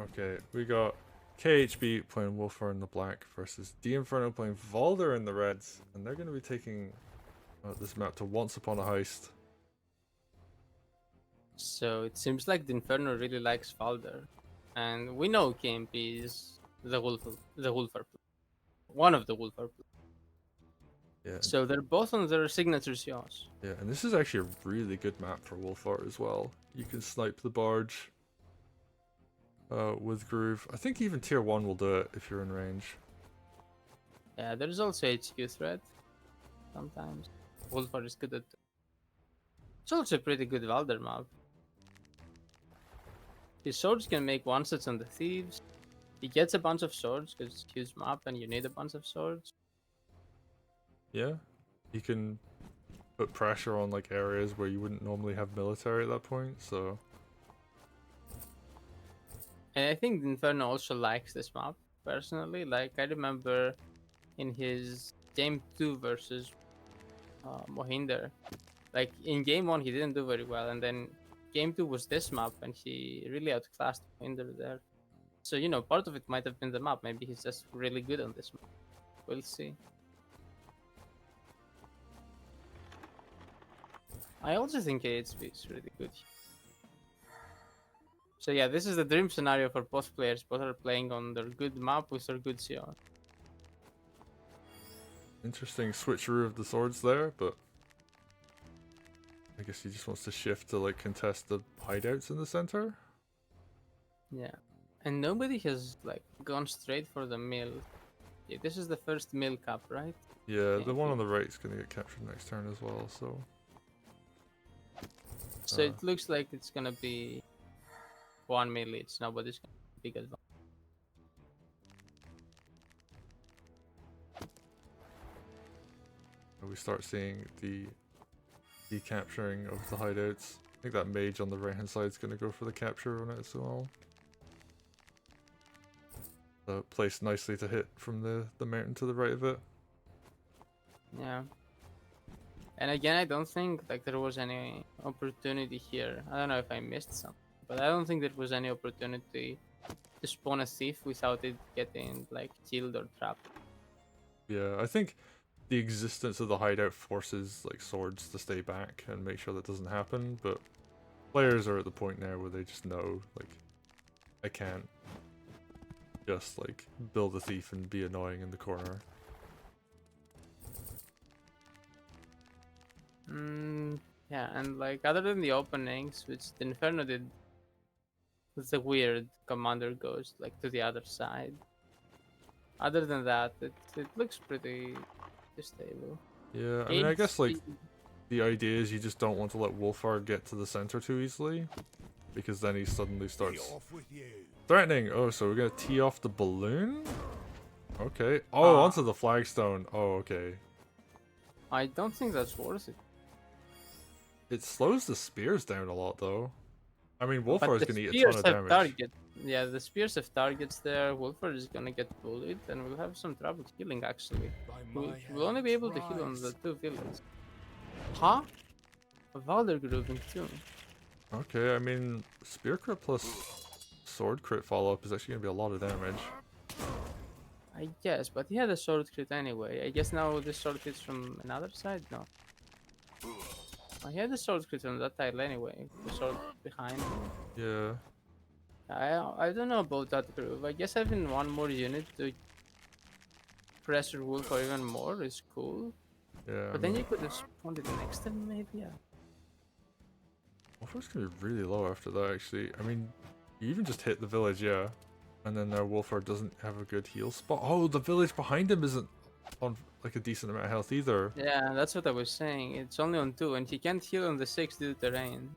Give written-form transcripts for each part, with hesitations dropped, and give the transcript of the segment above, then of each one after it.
Okay, we got KHB playing Wulfar in the black versus Dinferno playing Valder in the reds, and they're going to be taking this map to Once Upon a Heist. So it seems like Dinferno really likes Valder, and we know KMP is the Wulfar, one of the Wulfar. Yeah, So they're both on their signature yaws. yeah, and this is actually a really good map for Wulfar as well. You can snipe the barge with Groove. I think even tier 1 will do it if you're in range. Yeah, there's also HQ threat sometimes. Wulfar is good at. It's also a pretty good Valder map. His swords can make one-shots on the thieves. He gets a bunch of swords because it's a huge map and you need a bunch of swords. Yeah, you can put pressure on like areas where you wouldn't normally have military at that point, so... And I think Inferno also likes this map, personally. Like, I remember in his game 2 versus Mohinder, like, in game 1 he didn't do very well, and then game 2 was this map, and he really outclassed Mohinder there. So, you know, part of it might have been the map. Maybe he's just really good on this map. We'll see. I also think KHB is really good. So yeah, this is the dream scenario for both players. Both are playing on their good map with their good CR. Interesting switcheroo of the swords there, but... I guess he just wants to shift to like contest the hideouts in the center. Yeah. And nobody has like gone straight for the mill. Yeah, this is the first mill cap, right? Yeah, the one on the right is gonna get captured next turn as well, so... So it looks like it's gonna be 1 mill each. Nobody's gonna be big advantage. we start seeing the capturing of the hideouts. I think that mage on the right hand side is going to go for the capture on it as well. Placed nicely to hit from the mountain to the right of it. Yeah. And again, I don't think like there was any opportunity here. I don't know if I missed something, but I don't think there was any opportunity to spawn a thief without it getting like killed or trapped. Yeah, I think the existence of the hideout forces like swords to stay back and make sure that doesn't happen, but players are at the point now where they just know, like, I can't just like build a thief and be annoying in the corner. Yeah, and like other than the openings, which the Inferno did with the weird commander ghost like to the other side. Other than that, it looks pretty stable. Yeah, I mean, I guess like the idea is you just don't want to let Wulfar get to the center too easily, because then he suddenly starts threatening. Oh, so we're gonna tee off the balloon? Okay. Oh, onto the flagstone. Oh, okay. I don't think that's worth it. It slows the spears down a lot, though. I mean, Wulfar is gonna eat a ton of damage. Target. Yeah, the spears have targets there. Wulfar is gonna get bullied, and we'll have some trouble healing. Actually, we'll only be able to heal on the 2 villains. Huh? A Valder grooving too. Okay, I mean, spear crit plus sword crit follow up is actually gonna be a lot of damage. I guess, but he had a sword crit anyway. I guess now this sword crit's from another side? No. Oh, he had a sword crit on that tile anyway. The sword behind him. Yeah. I don't know about that groove. I guess having one more unit to pressure Wulfar even more is cool. Yeah. But then you could have spawned it next turn, maybe, yeah. Wulfar's gonna be really low after that, actually. I mean, you even just hit the village, yeah. And then now Wulfar doesn't have a good heal spot. Oh, the village behind him isn't on like a decent amount of health either. Yeah, that's what I was saying. It's only on 2, and he can't heal on the 6 due to terrain.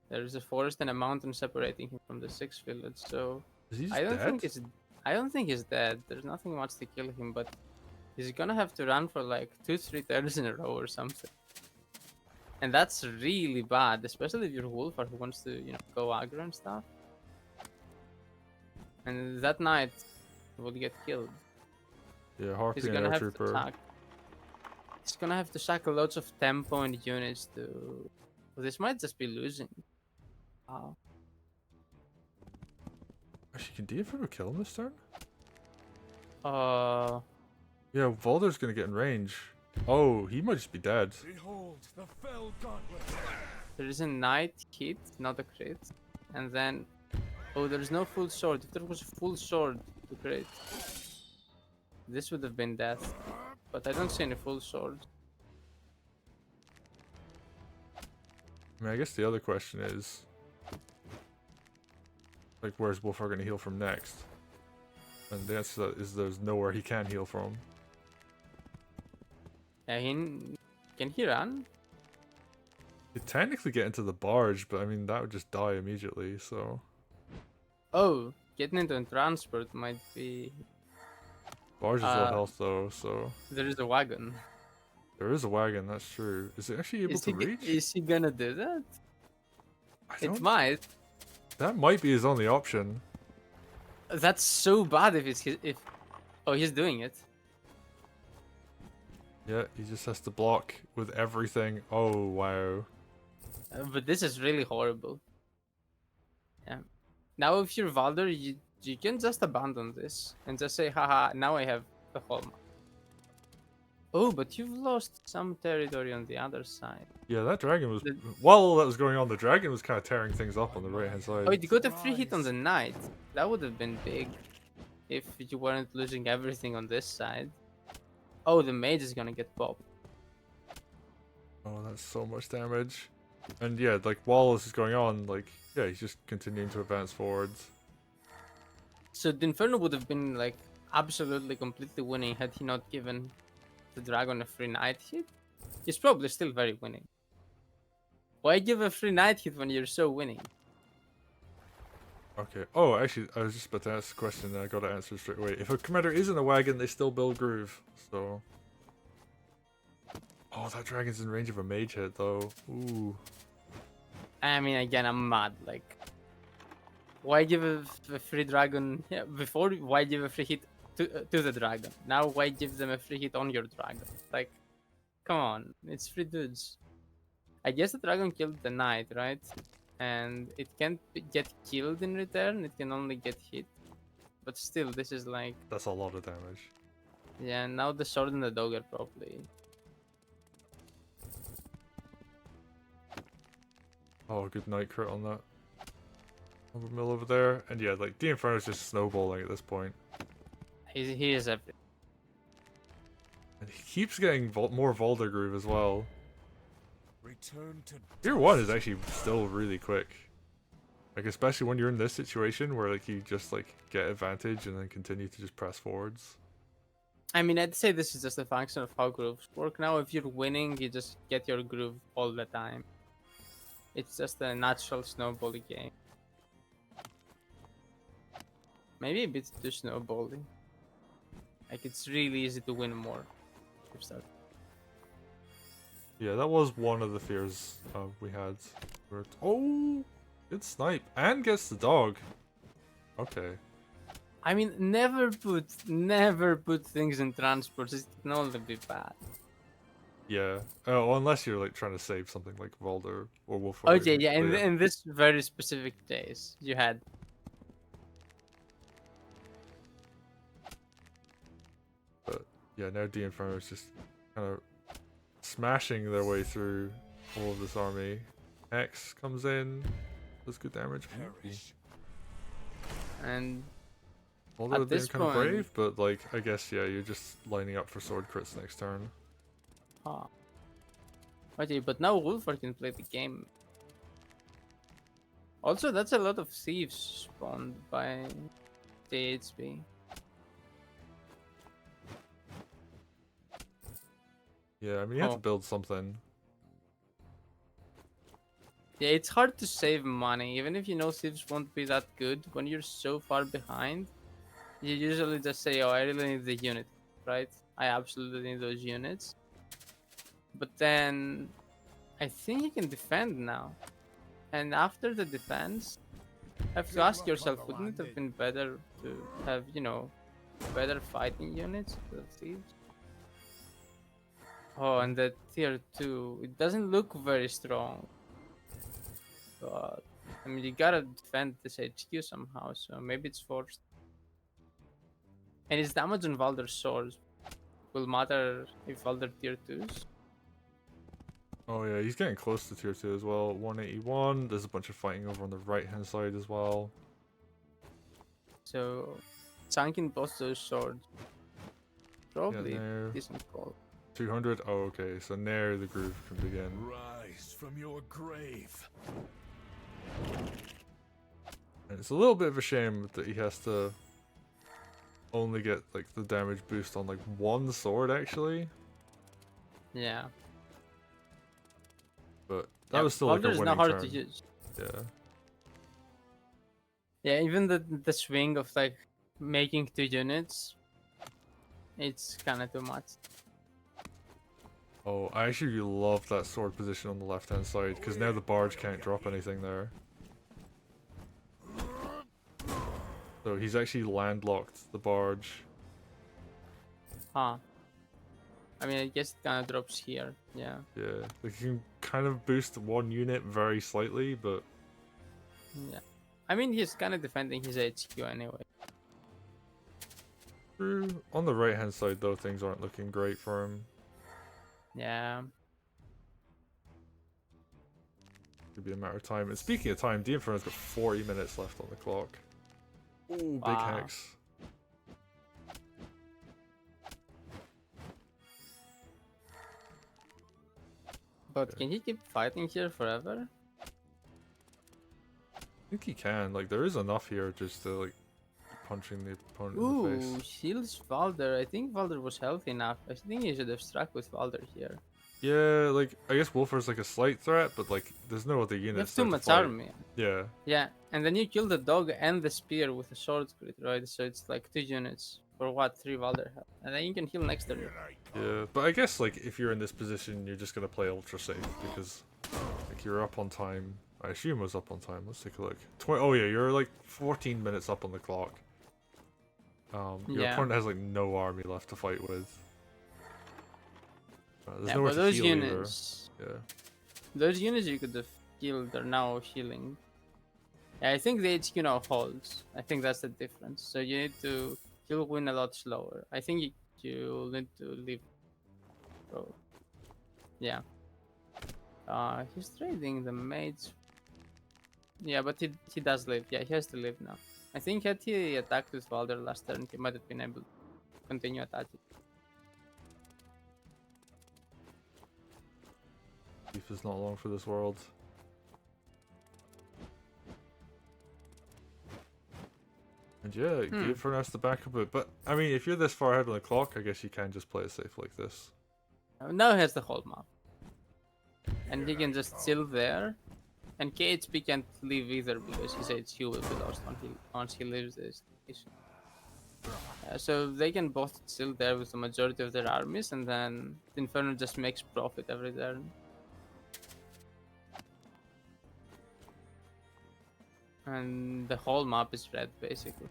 There's a forest and a mountain separating him from the 6 village, so I don't think he's dead. There's nothing much to kill him, but he's gonna have to run for like 2-3 turns in a row or something. And that's really bad, especially if you're Wulfar who wants to, you know, go aggro and stuff. And that knight will get killed. Yeah, Harpy and Trooper. He's gonna have to sack lots of tempo and units to... Well, this might just be losing. Wow. Actually, can Dinferno kill him this turn? Uh, Yeah, Valder's gonna get in range. Oh, he might just be dead. Behold the fell gauntlet. there is a knight hit, not a crit, and then oh, there's no full sword. If there was a full sword to crit, this would have been death. But I don't see any full sword. I mean, I guess the other question is, like, where's Wulfar gonna heal from next? And the answer to that is there's nowhere he can heal from. Yeah, can he run? He'd technically get into the barge, but I mean, that would just die immediately, so... Oh, getting into a transport might be. Barge is low health though, so... There is a wagon. There is a wagon, that's true. Is it actually able to reach? Is he gonna do that? I It don't... might. That might be his only option. That's so bad if it's if. Oh, he's doing it. Yeah, he just has to block with everything. Oh, wow. But this is really horrible. Yeah. Now if you're Valder, you can just abandon this and just say, haha, now I have the whole map. Oh, but you've lost some territory on the other side. Yeah, that dragon was... While all that was going on, the dragon was kind of tearing things up on the right-hand side. Oh, you got a free hit on the knight. That would have been big if you weren't losing everything on this side. Oh, the mage is gonna get popped. Oh, that's so much damage. And yeah, like, while this is going on, like, yeah, he's just continuing to advance forwards. So Dinferno would have been like absolutely completely winning had he not given the dragon a free knight hit. He's probably still very winning. Why give a free knight hit when you're so winning? Okay. Oh, actually, I was just about to ask a question and I got to answer straight away. If a commander is in a wagon, they still build groove, so... Oh, that dragon's in range of a mage hit, though. Ooh. I mean, again, I'm mad. Like, why give a free dragon? Yeah, before, why give a free hit to the dragon? Now, why give them a free hit on your dragon? Like, come on, it's free dudes. I guess the dragon killed the knight, right? And it can't get killed in return. It can only get hit. But still, this is like... That's a lot of damage. Yeah, now the sword and the dog are probably... Oh, good night crit on that. Mill over there. And yeah, like, Dinferno's just snowballing at this point. He is everything. And he keeps getting more Valder groove as well. Return to Tier 1 is actually still really quick. Like, especially when you're in this situation where, like, you just, like, get advantage and then continue to just press forwards. I mean, I'd say this is just a function of how grooves work now. If you're winning, you just get your groove all the time. It's just a natural snowballing game. Maybe a bit too snowballing. Like, it's really easy to win more. Yeah, that was one of the fears we had. Oh, good snipe. And gets the dog. Okay. I mean, never put things in transports. It can only be bad. Yeah. Oh, unless you're like trying to save something like Valder or Wulfar. Okay, yeah. In this very specific case, you had. But yeah, now Dinferno is just kind of smashing their way through all of this army. X comes in, does good damage. perish. And Although at they're this kind of point- brave, but like I guess yeah, you're just lining up for sword crits next turn. huh. Okay, but now Wulfar can play the game. Also, that's a lot of thieves spawned by KHB. Yeah, I mean you have Oh. to build something. Yeah, it's hard to save money, even if you know thieves won't be that good. When you're so far behind, you usually just say, oh, I really need the unit, right? I absolutely need those units. But then, I think you can defend now. And after the defense, you have to ask yourself, wouldn't it have been better to have, you know, better fighting units for the thieves? Oh, and the tier 2, it doesn't look very strong. But I mean, you gotta defend this HQ somehow, so maybe it's forced. And his damage on Valder's swords will matter if Valder tier 2s. Oh yeah, he's getting close to tier 2 as well. 181. There's a bunch of fighting over on the right hand side as well. So, tanking both those swords. Probably Nair. decent call. 200. Oh, okay. So Nair the groove can begin. Rise from your grave. And it's a little bit of a shame that he has to only get like the damage boost on like one sword actually. Yeah. But that was still like a Valder's winning not hard turn. to use. Yeah. Yeah, even the swing of like making 2 units, it's kind of too much. Oh, I actually love that sword position on the left hand side because now the barge can't drop anything there. So he's actually landlocked the barge. Huh. I mean, I guess it kind of drops here. Yeah. Yeah, like you can kind of boost one unit very slightly, but Yeah. I mean, he's kind of defending his HQ anyway. true. On the right hand side though, things aren't looking great for him. Yeah. Could be a matter of time. And speaking of time, Dinferno's got 40 minutes left on the clock. Ooh, big Wow. hex. But can he keep fighting here forever? I think he can. Like, there is enough here just to, like, punching the opponent in Ooh, the face. shields Valder. I think Valder was healthy enough. I think he should have struck with Valder here. Yeah, like, I guess Wulfar's like a slight threat, but, like, there's no other You have units too there to much fight. army. Yeah. Yeah, and then you kill the dog and the spear with a sword crit, right? So it's like 2 units for what 3 Valder have, and then you can heal next turn. Yeah, but I guess, like, if you're in this position, you're just gonna play ultra safe, because, like, you're up on time. I assume it was up on time. Let's take a look. Oh yeah, you're, like, 14 minutes up on the clock. Your Yeah. opponent has, like, no army left to fight with. There's Yeah, nowhere but to those heal units, either. Yeah. those units you could have killed are now healing. Yeah, I think the HQ now holds. I think that's the difference. So you need to he'll win a lot slower. I think you'll need to leave. So, yeah. He's trading the mates. Yeah, but he does live. Yeah, he has to live now. I think had he attacked with Valder last turn, he might have been able to continue attacking. Life is not long for this world. And yeah, Dinferno has to back up it. But, I mean, if you're this far ahead on the clock, I guess you can just play it safe like this. Now he has the whole map. And he can just chill there. And KHB can't leave either because his HQ will be lost once he leaves the station. So they can both chill there with the majority of their armies, and then Dinferno just makes profit every turn. And the whole map is red, basically.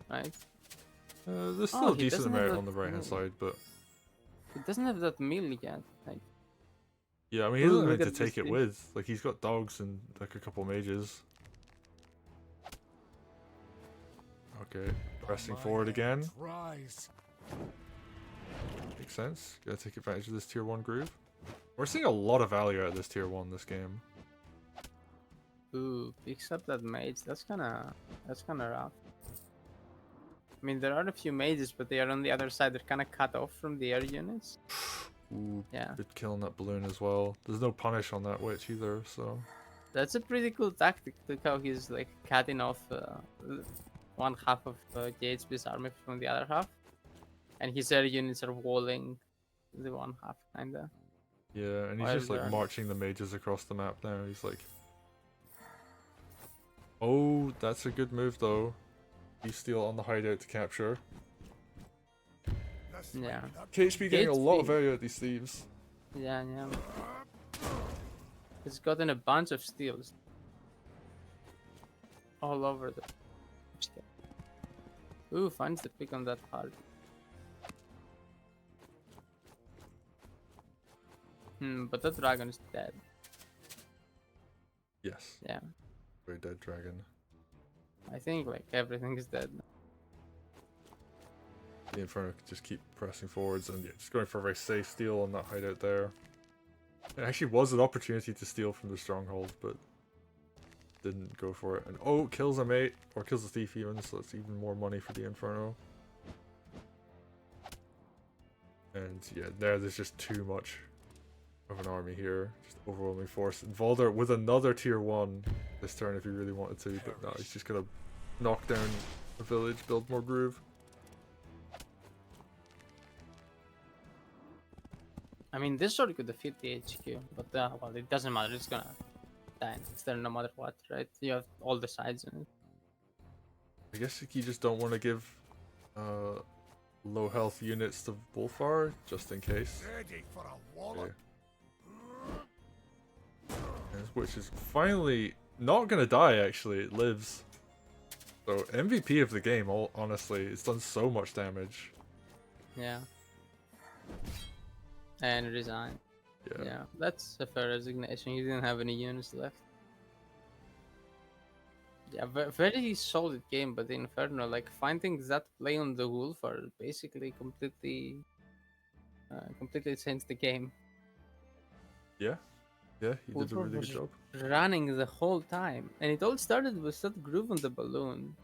Right? There's still a he decent doesn't have amount that on the right hand mill. side, but He doesn't have that mill yet. Like, yeah, I mean, he Ooh, doesn't look need to at this take it thing. with. Like, he's got dogs and like a couple mages. Okay, pressing My forward again. hands Rise. Makes sense. Gotta take advantage of this tier 1 groove. We're seeing a lot of value out of this tier 1 this game. ooh, picks up that mage. That's kinda rough. I mean, there are a few mages, but they are on the other side. They're kind of cut off from the air units. Ooh, Yeah. good kill on that balloon as well. There's no punish on that witch either, so... That's a pretty cool tactic. Look how he's like cutting off one half of KHB's army from the other half, and his air units are walling the one half, kinda. Yeah, and he's While just like they're- marching the mages across the map now. He's like... Oh, that's a good move though. He's still on the hideout to capture. Yeah, KHB getting a lot of KHB. value out of these thieves. yeah. He's gotten a bunch of steals all over the. Ooh, finds the pick on that part. But that dragon is dead. Yes. Yeah. Very dead dragon. I think like everything is dead. The Inferno could just keep pressing forwards and yeah, just going for a very safe steal on that hideout there. It actually was an opportunity to steal from the stronghold, but didn't go for it. And oh, kills a mate, or kills the thief even, so it's even more money for the Inferno. And yeah, there's just too much of an army here. Just overwhelming force. And Valder with another tier 1 this turn if he really wanted to, but no, he's just gonna knock down a village, build more groove. I mean, this sword could defeat the HQ, but well, it doesn't matter. It's gonna die. It's there no matter what, right? You have all the sides in it. I guess you just don't want to give low health units to Wulfar, just in case. Ready for a wallop. Which is finally not gonna die, actually, it lives. So MVP of the game, honestly, it's done so much damage. Yeah. And resign. Yeah, that's a fair resignation. He didn't have any units left. Yeah, very solid game, but the Inferno, like finding that play on the Wulfar basically completely changed the game. Yeah, he did a Wulfar really good was job. running the whole time, and it all started with that groove on the balloon.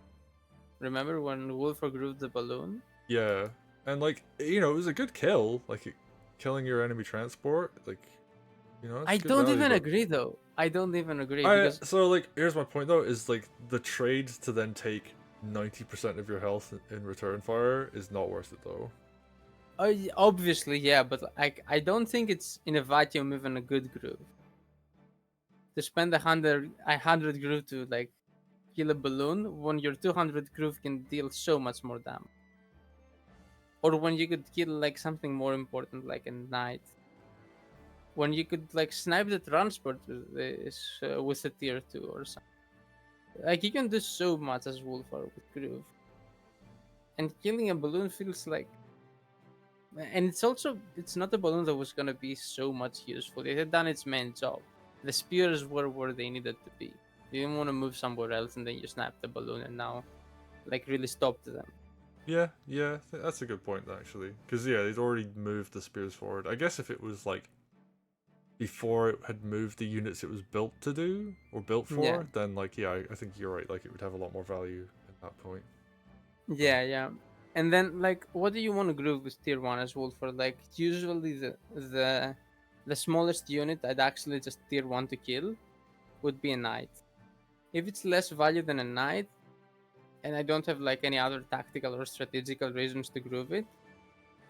Remember when Wulfar grooved the balloon? Yeah, and like, you know, it was a good kill, like killing your enemy transport, like, you know. I don't even agree though. I don't even agree because So like, here's my point though: is like the trade to then take 90% of your health in return fire is not worth it though. obviously, yeah, but I don't think it's in a vacuum even a good groove. To spend 100 groove to like kill a balloon when your 200 groove can deal so much more damage. Or when you could kill like something more important like a knight. When you could like snipe the transport with a tier 2 or something. Like you can do so much as Wulfar with groove. And killing a balloon feels like, and it's not a balloon that was gonna be so much useful. It had done its main job. The spears were where they needed to be. You didn't want to move somewhere else and then you snap the balloon and now like really stopped them. Yeah, that's a good point actually, because yeah, they'd already moved the spears forward. I guess if it was like before it had moved the units it was built to do or built for, then like yeah, I think you're right. Like it would have a lot more value at that point. Yeah. And then like, what do you want to groove with tier 1 as well? For like usually the smallest unit I'd actually just tier 1 to kill would be a knight. If it's less value than a knight, and I don't have like any other tactical or strategical reasons to groove it,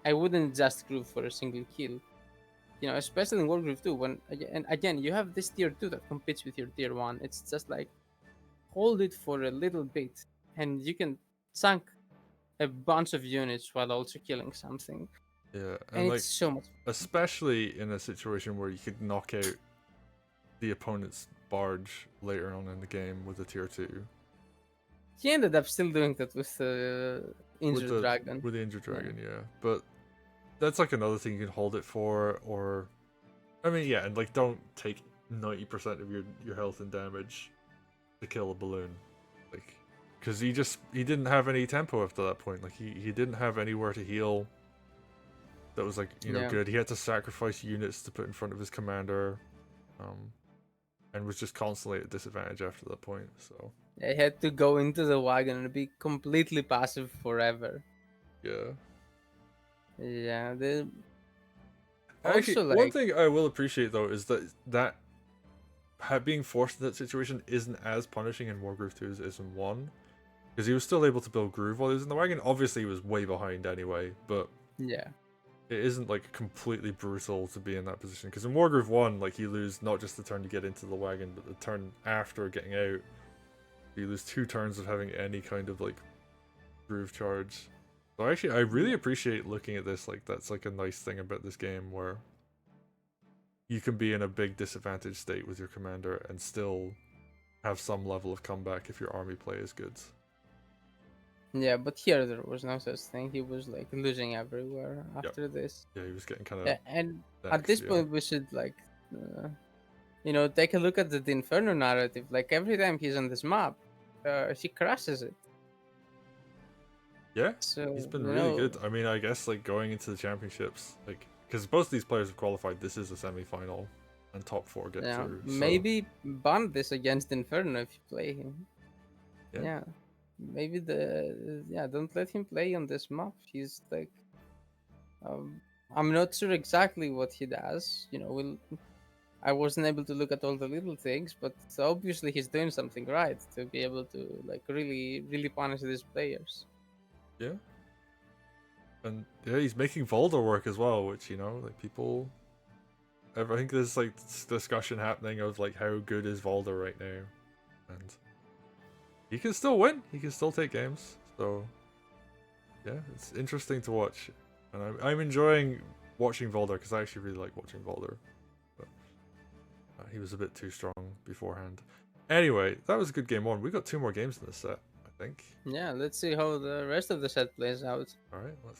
I wouldn't just groove for a single kill. You know, especially in Wargroove 2, when and again you have this tier 2 that competes with your tier 1. It's just like hold it for a little bit, and you can sunk a bunch of units while also killing something. Yeah, And like it's so much. especially in a situation where you could knock out the opponent's barge later on in the game with a tier 2. He ended up still doing that with the injured dragon. With the injured dragon, yeah. But that's like another thing you can hold it for, or I mean, yeah, and like don't take 90% of your health and damage to kill a balloon, like, because he didn't have any tempo after that point. Like he didn't have anywhere to heal. That was like, you know, good. He had to sacrifice units to put in front of his commander, and was just constantly at disadvantage after that point. So I had to go into the wagon and be completely passive forever. yeah. Yeah, Actually, also, like, one thing I will appreciate though is that being forced in that situation isn't as punishing in Wargroove 2 as it is in 1, because he was still able to build groove while he was in the wagon. Obviously, he was way behind anyway, but yeah, it isn't like completely brutal to be in that position. Because in Wargroove 1, like you lose not just the turn you get into the wagon, but the turn after getting out. You lose 2 turns of having any kind of like groove charge. So actually, I really appreciate looking at this. Like that's like a nice thing about this game where you can be in a big disadvantaged state with your commander and still have some level of comeback if your army play is good. yeah, but here there was no such thing. He was like losing everywhere after this. Yeah, he was getting kind of. And at this point, we should like you know, take a look at the Dinferno narrative. Like every time he's on this map, he crashes it. Yeah, So he's been you really know, good. I mean, I guess like going into the championships, like because both these players have qualified. This is a semi-final, and top 4 get yeah, through. So maybe ban this against Inferno if you play him. yeah, Yeah, maybe don't let him play on this map. He's like, um, I'm not sure exactly what he does. You know, I wasn't able to look at all the little things, but obviously he's doing something right to be able to like really punish these players. yeah, and yeah, he's making Valder work as well, which you know, like people. I think there's like discussion happening of like how good is Valder right now, and he can still win. He can still take games. So yeah, it's interesting to watch, and I'm enjoying watching Valder because I actually really like watching Valder. But he was a bit too strong beforehand. Anyway, that was a good game 1. We got 2 more games in this set, I think. Yeah, let's see how the rest of the set plays out. All right, let's go.